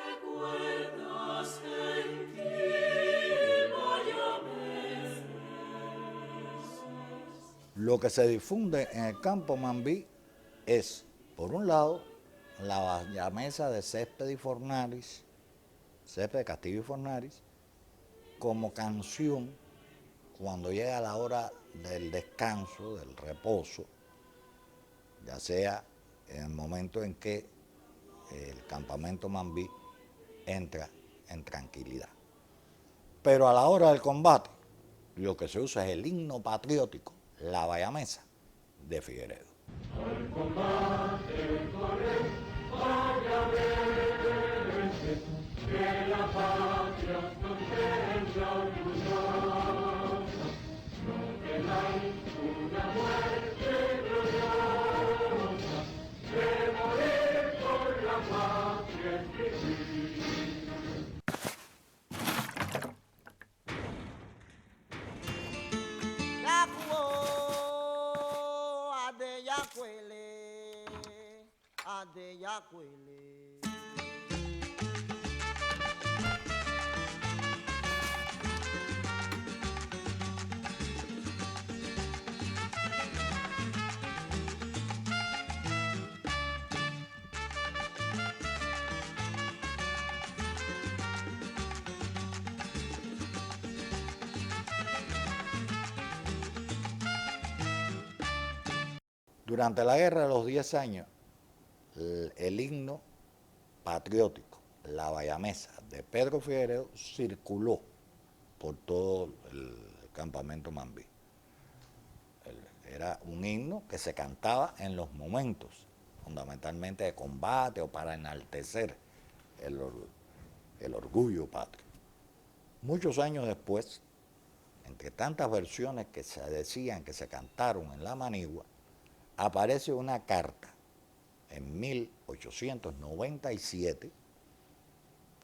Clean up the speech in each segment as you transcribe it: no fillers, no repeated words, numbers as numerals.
recuerdas gentil Guayameses. Lo que se difunde en el campo Mambí es, por un lado, la bayamesa de Céspedes y Fornaris, Céspedes, Castillo y Fornaris, como canción cuando llega la hora del descanso, del reposo, ya sea en el momento en que el campamento Mambí entra en tranquilidad. Pero a la hora del combate, lo que se usa es el himno patriótico, la bayamesa de Figueredo. Al combate corren guayameses, que la patria contempla orgullosa. No temáis una muerte gloriosa, de morir por la patria es vivir. Adeyakwele. Durante la Guerra de los 10 años, el himno patriótico, la bayamesa de Pedro Figueredo, circuló por todo el campamento Mambí. Era un himno que se cantaba en los momentos, fundamentalmente de combate o para enaltecer el orgullo patrio. Muchos años después, entre tantas versiones que se decían que se cantaron en la Manigua, aparece una carta en 1897,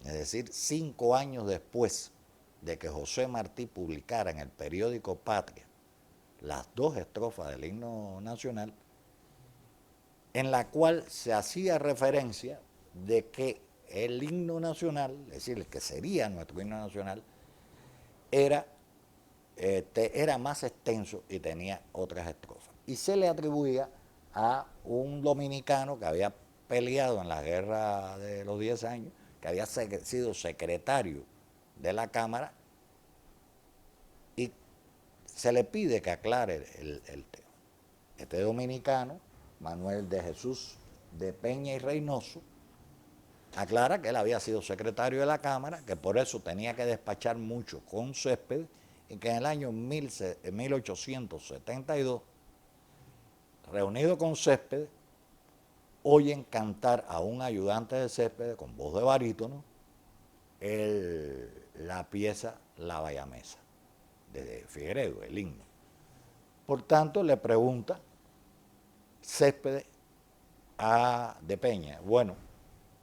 es decir, 5 años después de que José Martí publicara en el periódico Patria las 2 estrofas del himno nacional, en la cual se hacía referencia de que el himno nacional, es decir, el que sería nuestro himno nacional, era más extenso y tenía otras estrofas. Y se le atribuía a un dominicano que había peleado en la guerra de los 10 años, que había sido secretario de la Cámara, y se le pide que aclare el tema. Este dominicano, Manuel de Jesús de Peña y Reynoso, aclara que él había sido secretario de la Cámara, que por eso tenía que despachar mucho con Céspedes, y que en el año 1872, reunido con Céspedes, oyen cantar a un ayudante de Céspedes con voz de barítono la pieza La Bayamesa de Figueredo, el himno. Por tanto, le pregunta Céspedes a De Peña, bueno,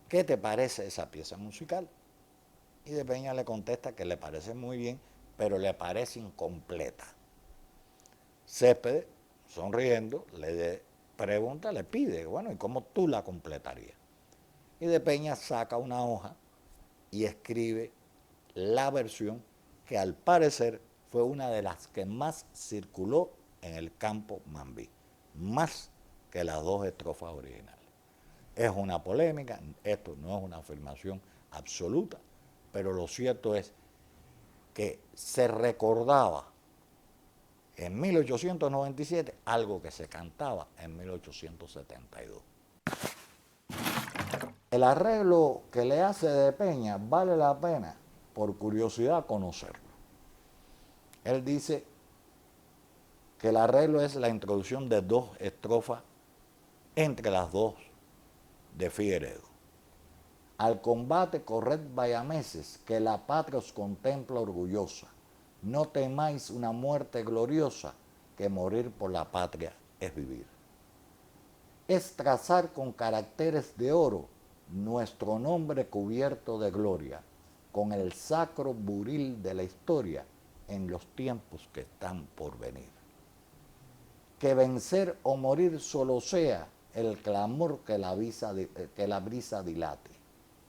¿qué te parece esa pieza musical? Y De Peña le contesta que le parece muy bien, pero le parece incompleta. Céspedes, sonriendo, le pregunta, le pide, bueno, ¿y cómo tú la completarías? Y De Peña saca una hoja y escribe la versión que al parecer fue una de las que más circuló en el campo Mambí, más que las 2 estrofas originales. Es una polémica, esto no es una afirmación absoluta, pero lo cierto es que se recordaba en 1897 algo que se cantaba en 1872. El arreglo que le hace De Peña vale la pena, por curiosidad, conocerlo. Él dice que el arreglo es la introducción de 2 estrofas entre las 2 de Figueredo. Al combate corred bayameses, que la patria os contempla orgullosa. No temáis una muerte gloriosa, que morir por la patria es vivir. Es trazar con caracteres de oro nuestro nombre cubierto de gloria, con el sacro buril de la historia en los tiempos que están por venir. Que vencer o morir solo sea el clamor que la brisa dilate.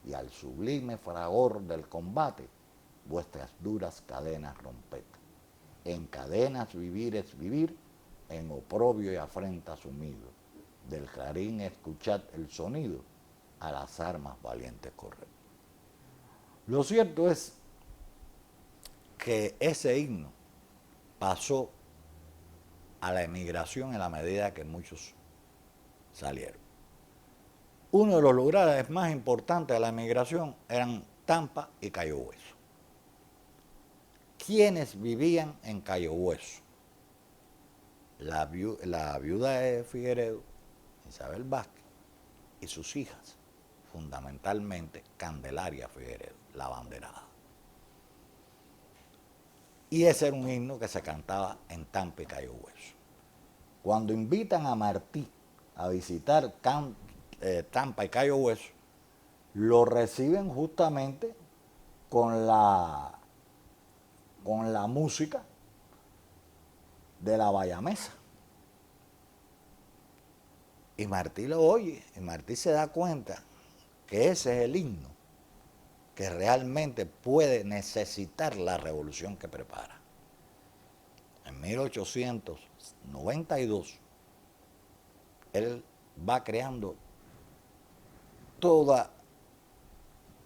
y al sublime fragor del combate, vuestras duras cadenas romped. En cadenas vivir es vivir, en oprobio y afrenta sumido. Del clarín escuchad el sonido, a las armas valientes corred. Lo cierto es que ese himno pasó a la emigración en la medida que muchos salieron. Uno de los lugares más importantes de la emigración eran Tampa y Cayo Hueso. ¿Quiénes vivían en Cayo Hueso? La viuda de Figueredo, Isabel Vázquez, y sus hijas, fundamentalmente Candelaria Figueredo, la abanderada. Y ese era un himno que se cantaba en Tampa y Cayo Hueso. Cuando invitan a Martí a visitar Tampa y Cayo Hueso, lo reciben justamente con la música de la bayamesa. Y Martí lo oye, y Martí se da cuenta que ese es el himno que realmente puede necesitar la revolución que prepara. En 1892, él va creando toda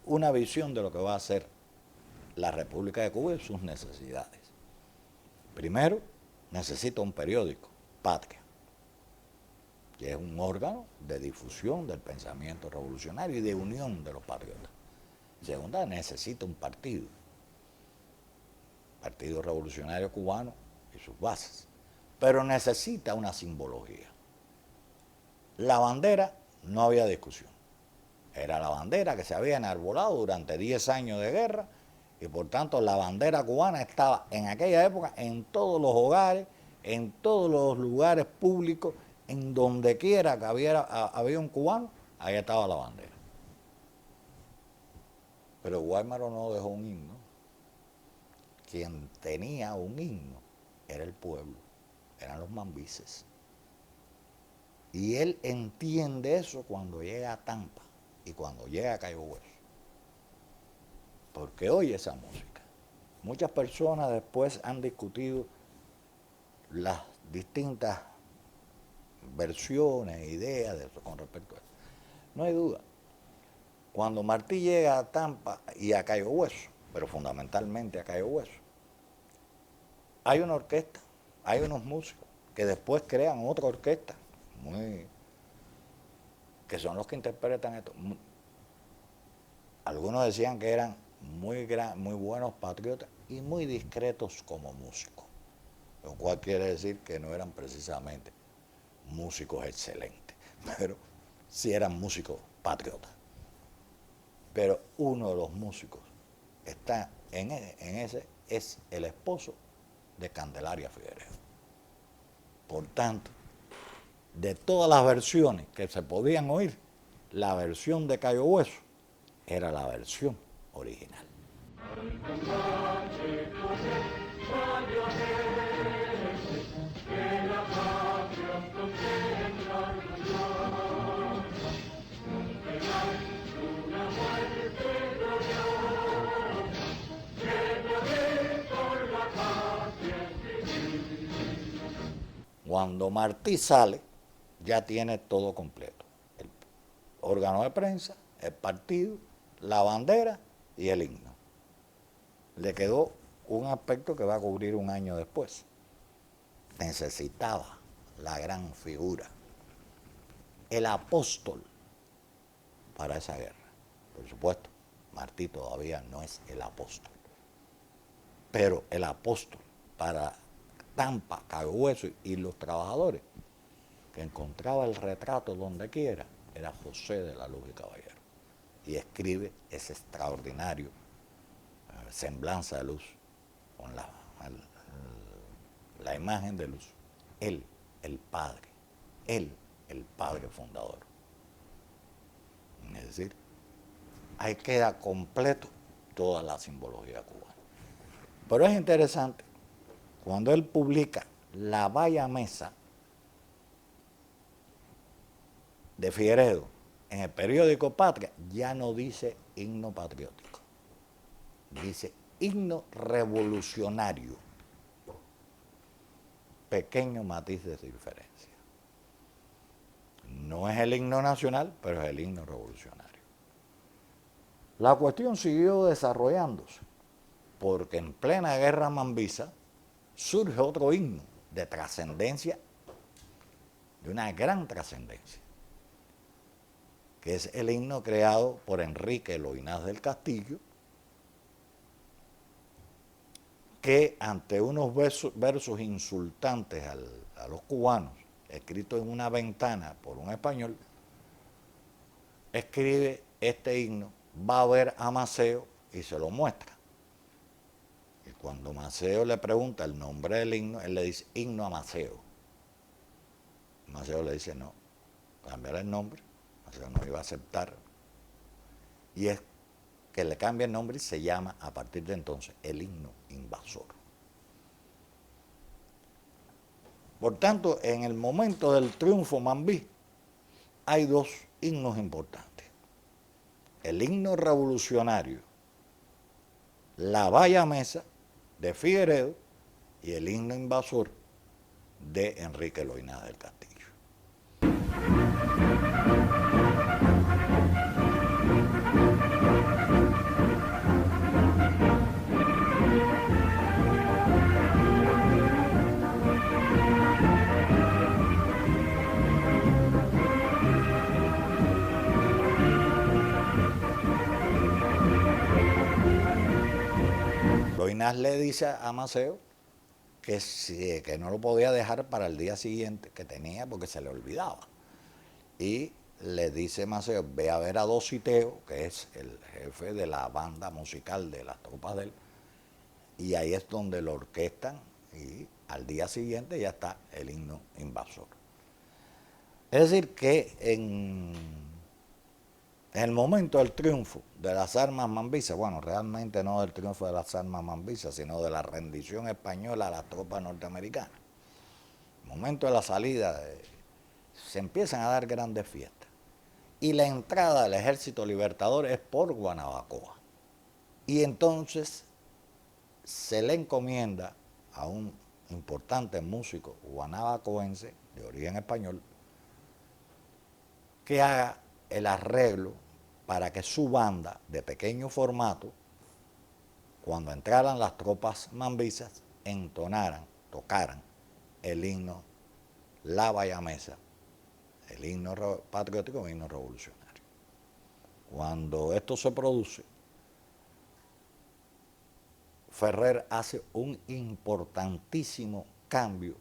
una visión de lo que va a ser la República de Cuba y sus necesidades. Primero, necesita un periódico, Patria, que es un órgano de difusión del pensamiento revolucionario y de unión de los patriotas. Segunda, necesita un partido, Partido Revolucionario Cubano y sus bases, pero necesita una simbología. La bandera, no había discusión. Era la bandera que se había enarbolado durante 10 años de guerra y por tanto la bandera cubana estaba en aquella época en todos los hogares, en todos los lugares públicos, en donde quiera que había un cubano, ahí estaba la bandera. Pero Guaymaro no dejó un himno. Quien tenía un himno era el pueblo, eran los mambises. Y él entiende eso cuando llega a Tampa y cuando llega a Cayo Hueso, porque oye esa música. Muchas personas después han discutido las distintas versiones, ideas de eso con respecto a eso. No hay duda. Cuando Martí llega a Tampa y a Cayo Hueso, pero fundamentalmente a Cayo Hueso, hay una orquesta, hay unos músicos que después crean otra orquesta, que son los que interpretan esto. Algunos decían que eran muy buenos patriotas y muy discretos como músicos, lo cual quiere decir que no eran precisamente músicos excelentes, pero sí eran músicos patriotas. Pero uno de los músicos está en ese, es el esposo de Candelaria Figueredo. Por tanto, de todas las versiones que se podían oír, la versión de Cayo Hueso era la versión original. Cuando Martí sale, ya tiene todo completo. El órgano de prensa, el partido, la bandera y el himno. Le quedó un aspecto que va a cubrir un año después. Necesitaba la gran figura, el apóstol para esa guerra. Por supuesto, Martí todavía no es el apóstol, pero el apóstol para Tampa, Cayo Hueso y los trabajadores, que encontraba el retrato donde quiera, era José de la Luz y Caballero. Y escribe ese extraordinario Semblanza de Luz, con la imagen de luz. Él, el padre fundador. Es decir, ahí queda completo toda la simbología cubana. Pero es interesante, cuando él publica La bayamesa de Figueredo, en el periódico Patria ya no dice himno patriótico, dice himno revolucionario. Pequeño matiz de diferencia. No es el himno nacional, pero es el himno revolucionario. La cuestión siguió desarrollándose, porque en plena guerra mambisa surge otro himno de trascendencia, de una gran trascendencia, que es el himno creado por Enrique Loynaz del Castillo, que ante unos versos insultantes a los cubanos, escritos en una ventana por un español, escribe este himno, va a ver a Maceo y se lo muestra. Y cuando Maceo le pregunta el nombre del himno, él le dice himno a Maceo. Maceo le dice no, cambiar el nombre. Maceo no iba a aceptar. Y es que le cambia el nombre y se llama a partir de entonces el himno invasor. Por tanto, en el momento del triunfo mambí hay dos himnos importantes. El himno revolucionario, La Valla Mesa, de Figueredo, y el himno invasor de Enrique Loynaz del Castillo. Loynaz le dice a Maceo que no lo podía dejar para el día siguiente que tenía porque se le olvidaba. Y le dice Maceo, ve a ver a Dositeo, que es el jefe de la banda musical de las tropas de él, y ahí es donde lo orquestan y al día siguiente ya está el himno invasor. Es decir, que en el momento del triunfo de las armas mambisas, bueno, realmente no del triunfo de las armas mambisas, sino de la rendición española a las tropas norteamericanas, el momento de la salida, se empiezan a dar grandes fiestas. Y la entrada del Ejército Libertador es por Guanabacoa. Y entonces se le encomienda a un importante músico guanabacoense de origen español que haga el arreglo para que su banda de pequeño formato, cuando entraran las tropas mambisas, entonaran, tocaran el himno La Valla Mesa, el himno patriótico y el himno revolucionario. Cuando esto se produce, Ferrer hace un importantísimo cambio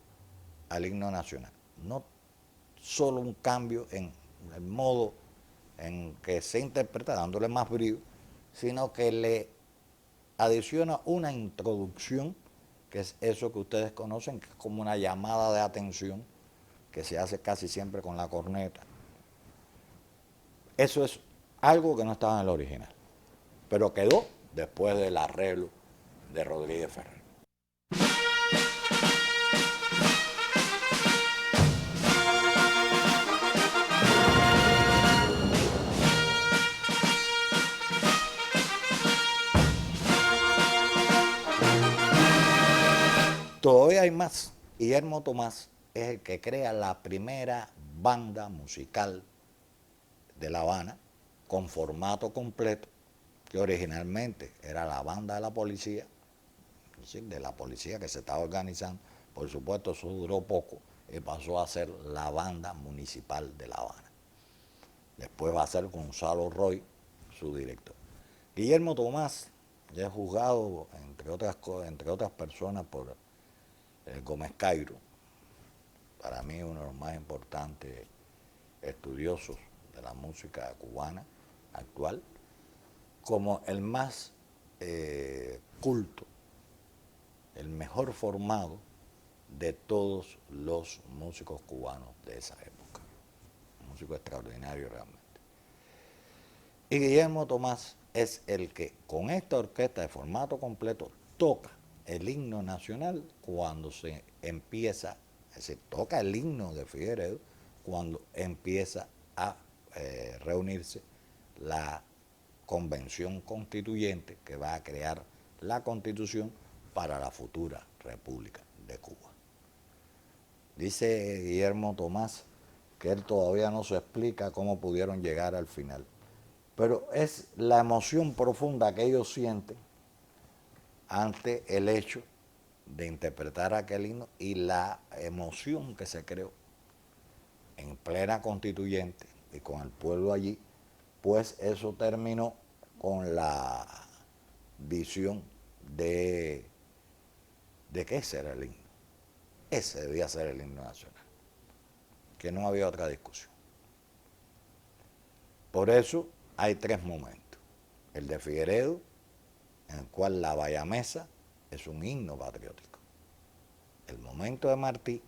al himno nacional. No solo un cambio en el modo en que se interpreta, dándole más brío, sino que le adiciona una introducción, que es eso que ustedes conocen, que es como una llamada de atención, que se hace casi siempre con la corneta. Eso es algo que no estaba en el original, pero quedó después del arreglo de Rodríguez Ferrer. Todavía hay más. Guillermo Tomás es el que crea la primera banda musical de La Habana con formato completo, que originalmente era la banda de la policía, es decir, de la policía que se estaba organizando. Por supuesto, eso duró poco y pasó a ser la banda municipal de La Habana. Después va a ser Gonzalo Roy su director. Guillermo Tomás ya es juzgado, entre otras personas, por Gómez Cairo, para mí uno de los más importantes estudiosos de la música cubana actual, como el más culto, el mejor formado de todos los músicos cubanos de esa época. Un músico extraordinario realmente. Y Guillermo Tomás es el que con esta orquesta de formato completo toca el himno nacional cuando se empieza, es decir, toca el himno de Figueredo cuando empieza a reunirse la convención constituyente que va a crear la constitución para la futura República de Cuba. Dice Guillermo Tomás que él todavía no se explica cómo pudieron llegar al final, pero es la emoción profunda que ellos sienten ante el hecho de interpretar aquel himno y la emoción que se creó en plena constituyente y con el pueblo allí, pues eso terminó con la visión de que ese era el himno. Ese debía ser el himno nacional, que no había otra discusión. Por eso hay tres momentos. El de Figueredo, en el cual la bayamesa es un himno patriótico. El momento de Martí,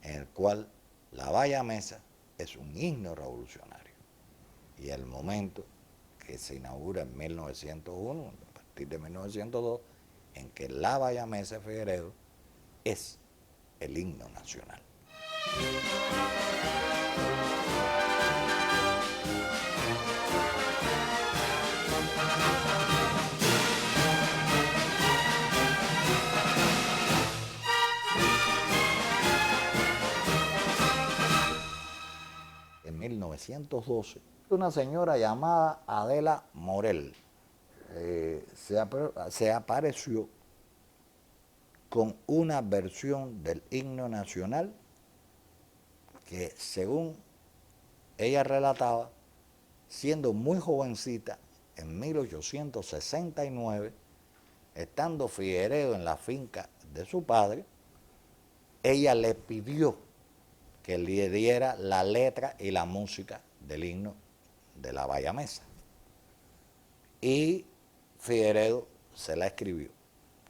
en el cual la bayamesa es un himno revolucionario. Y el momento que se inaugura en 1901, a partir de 1902, en que la bayamesa de Figueredo es el himno nacional. En 1912, una señora llamada Adela Morel se apareció con una versión del himno nacional que, según ella relataba, siendo muy jovencita, en 1869, estando Figueredo en la finca de su padre, ella le pidió que le diera la letra y la música del himno de la bayamesa. Y Figueredo se la escribió.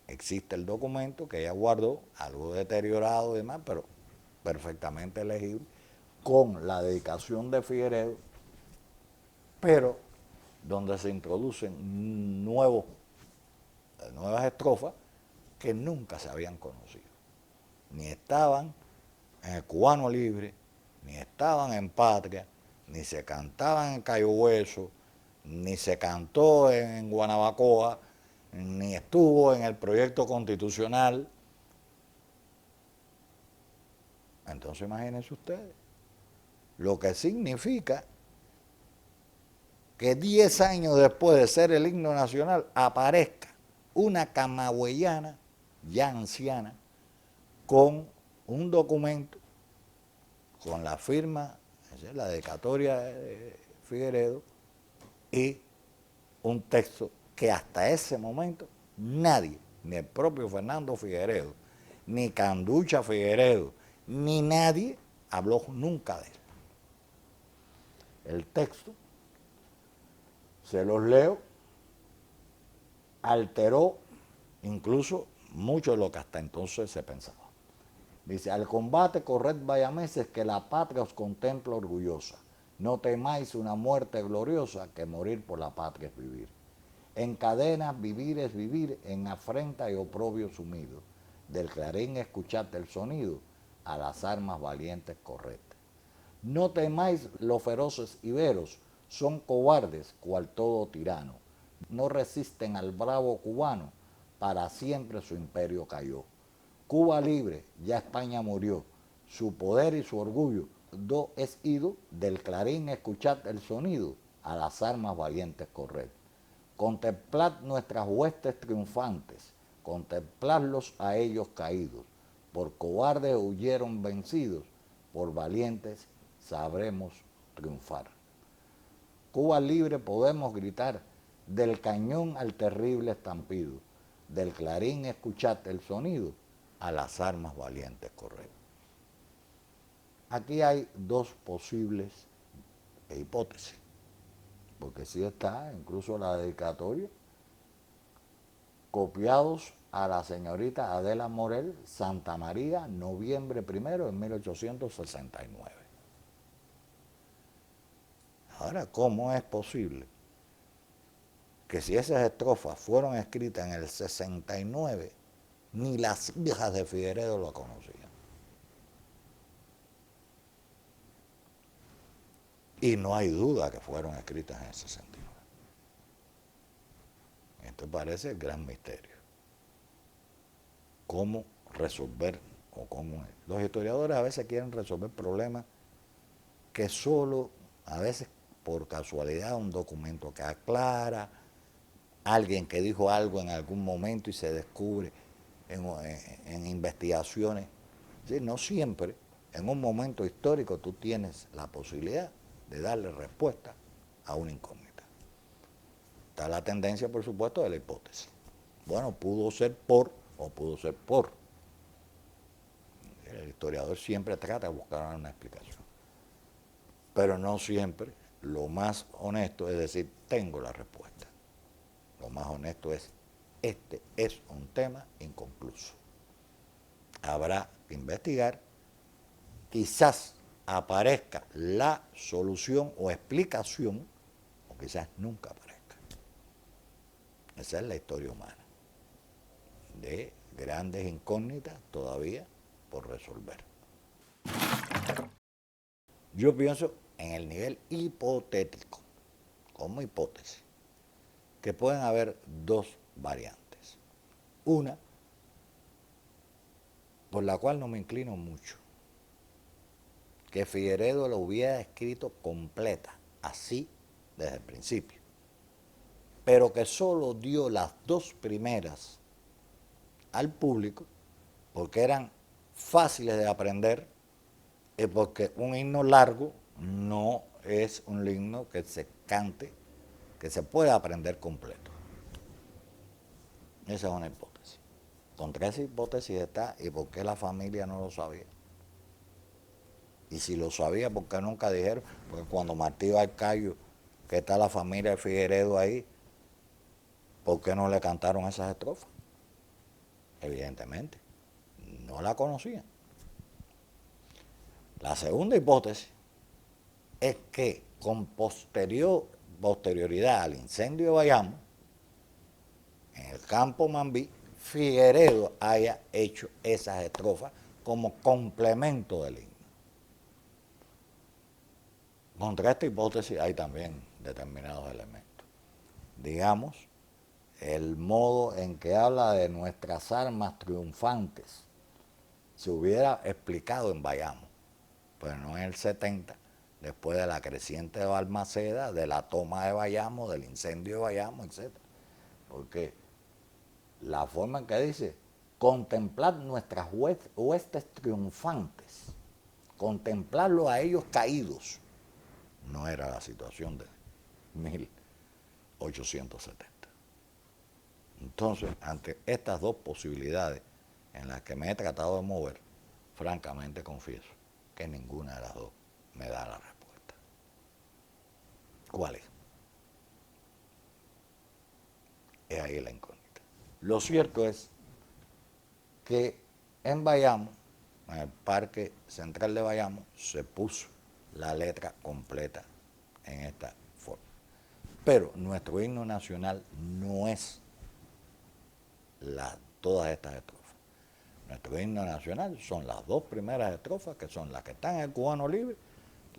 Existe el documento que ella guardó, algo deteriorado y demás, pero perfectamente legible, con la dedicación de Figueredo, pero donde se introducen nuevas estrofas que nunca se habían conocido. Ni estaban en el Cubano Libre, ni estaban en Patria, ni se cantaban en Cayo Hueso, ni se cantó en Guanabacoa, ni estuvo en el proyecto constitucional. Entonces imagínense ustedes lo que significa que 10 años después de ser el himno nacional aparezca una camagüeyana ya anciana con un documento con la firma, la dedicatoria de Figueredo y un texto que hasta ese momento nadie, ni el propio Fernando Figueredo, ni Canducha Figueredo, ni nadie habló nunca de él. El texto, se los leo, alteró incluso mucho de lo que hasta entonces se pensaba. Dice: al combate corred bayameses, que la patria os contempla orgullosa. No temáis una muerte gloriosa, que morir por la patria es vivir. En cadenas vivir es vivir, en afrenta y oprobio sumido. Del clarín escuchad el sonido, a las armas valientes corred. No temáis los feroces iberos, son cobardes cual todo tirano. No resisten al bravo cubano, para siempre su imperio cayó. Cuba libre, ya España murió, su poder y su orgullo do es ido, del clarín escuchad el sonido, a las armas valientes corred. Contemplad nuestras huestes triunfantes, contempladlos a ellos caídos, por cobardes huyeron vencidos, por valientes sabremos triunfar. Cuba libre podemos gritar, del cañón al terrible estampido, del clarín escuchad el sonido, a las armas valientes correr. Aquí hay dos posibles hipótesis, porque sí está incluso la dedicatoria, copiados a la señorita Adela Morel, Santa María, noviembre 1 de 1869. Ahora, ¿cómo es posible que si esas estrofas fueron escritas en el 69, ni las hijas de Figueredo lo conocían? Y no hay duda que fueron escritas en el 69. Esto parece el gran misterio. ¿Cómo resolver o cómo es? Los historiadores a veces quieren resolver problemas que solo, a veces por casualidad, un documento que aclara, alguien que dijo algo en algún momento y se descubre en investigaciones. ¿Sí? No siempre, en un momento histórico, tú tienes la posibilidad de darle respuesta a una incógnita. Está la tendencia, por supuesto, de la hipótesis. Bueno, pudo ser por o pudo ser por. El historiador siempre trata de buscar una explicación. Pero no siempre. Lo más honesto es decir, tengo la respuesta. Lo más honesto es, este es un tema inconcluso. Habrá que investigar, quizás aparezca la solución o explicación, o quizás nunca aparezca. Esa es la historia humana, de grandes incógnitas todavía por resolver. Yo pienso en el nivel hipotético, como hipótesis, que pueden haber dos variantes. Una, por la cual no me inclino mucho, que Figueredo lo hubiera escrito completa, así desde el principio, pero que solo dio las dos primeras al público porque eran fáciles de aprender y porque un himno largo no es un himno que se cante, que se pueda aprender completo. Esa es una hipótesis. Contra esa hipótesis está, ¿y por qué la familia no lo sabía? Y si lo sabía, ¿por qué nunca dijeron? Porque cuando Martí Balcayo, que está la familia de Figueredo ahí, ¿por qué no le cantaron esas estrofas? Evidentemente, no la conocían. La segunda hipótesis es que con posterioridad al incendio de Bayamo, en el campo Mambí, Figueredo haya hecho esas estrofas como complemento del himno. Contra esta hipótesis hay también determinados elementos. Digamos, el modo en que habla de nuestras armas triunfantes se hubiera explicado en Bayamo, pero no en el 70, después de la creciente de Balmaceda, de la toma de Bayamo, del incendio de Bayamo, etc. Porque la forma en que dice, contemplar nuestras huestes triunfantes, contemplarlo a ellos caídos, no era la situación de 1870. Entonces, ante estas dos posibilidades en las que me he tratado de mover, francamente confieso que ninguna de las dos me da la respuesta. ¿Cuál es? Es ahí la incógnita. Lo cierto es que en Bayamo, en el Parque Central de Bayamo, se puso la letra completa en esta forma. Pero nuestro himno nacional no es todas estas estrofas. Nuestro himno nacional son las dos primeras estrofas, que son las que están en el Cubano Libre,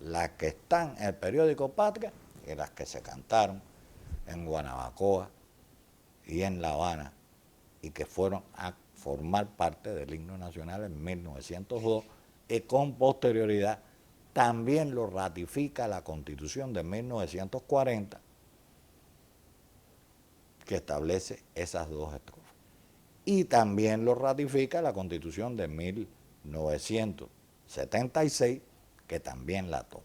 las que están en el periódico Patria y las que se cantaron en Guanabacoa y en La Habana y que fueron a formar parte del himno nacional en 1902 y con posterioridad también lo ratifica la Constitución de 1940 que establece esas dos estrofas. Y también lo ratifica la Constitución de 1976 que también la toma.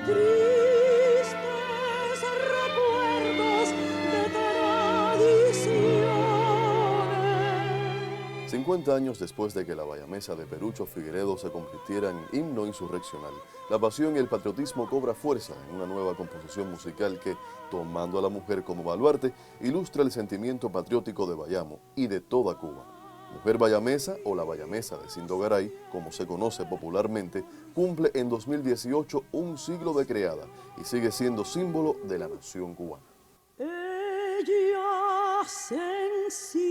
Tristes recuerdos de tradiciones. 50 años después de que la bayamesa de Perucho Figueredo se convirtiera en himno insurreccional, la pasión y el patriotismo cobra fuerza en una nueva composición musical que, tomando a la mujer como baluarte, ilustra el sentimiento patriótico de Bayamo y de toda Cuba. Mujer Bayamesa o la Bayamesa de Sindogaray, como se conoce popularmente, cumple en 2018 un siglo de creada y sigue siendo símbolo de la nación cubana. Ella sencilla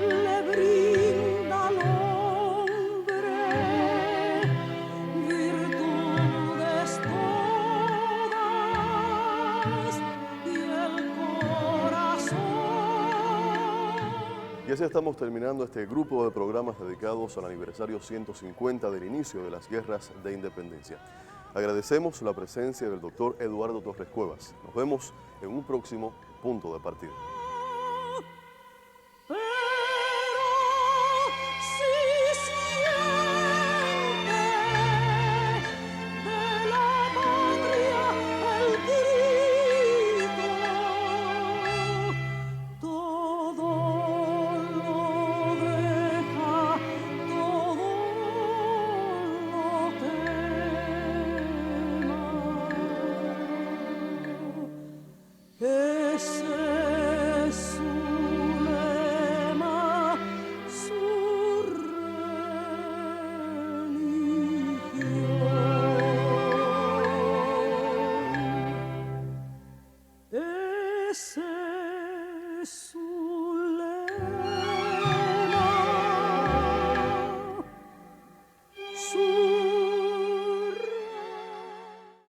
le brinda al hombre virtudes todas y el corazón. Y así estamos terminando este grupo de programas dedicados al aniversario 150 del inicio de las guerras de independencia. Agradecemos la presencia del doctor Eduardo Torres Cuevas. Nos vemos en un próximo punto de partida. Pero si siente de la patria el grito, todo lo deja, todo lo quema. Ese es su lema, su religión. Ese es su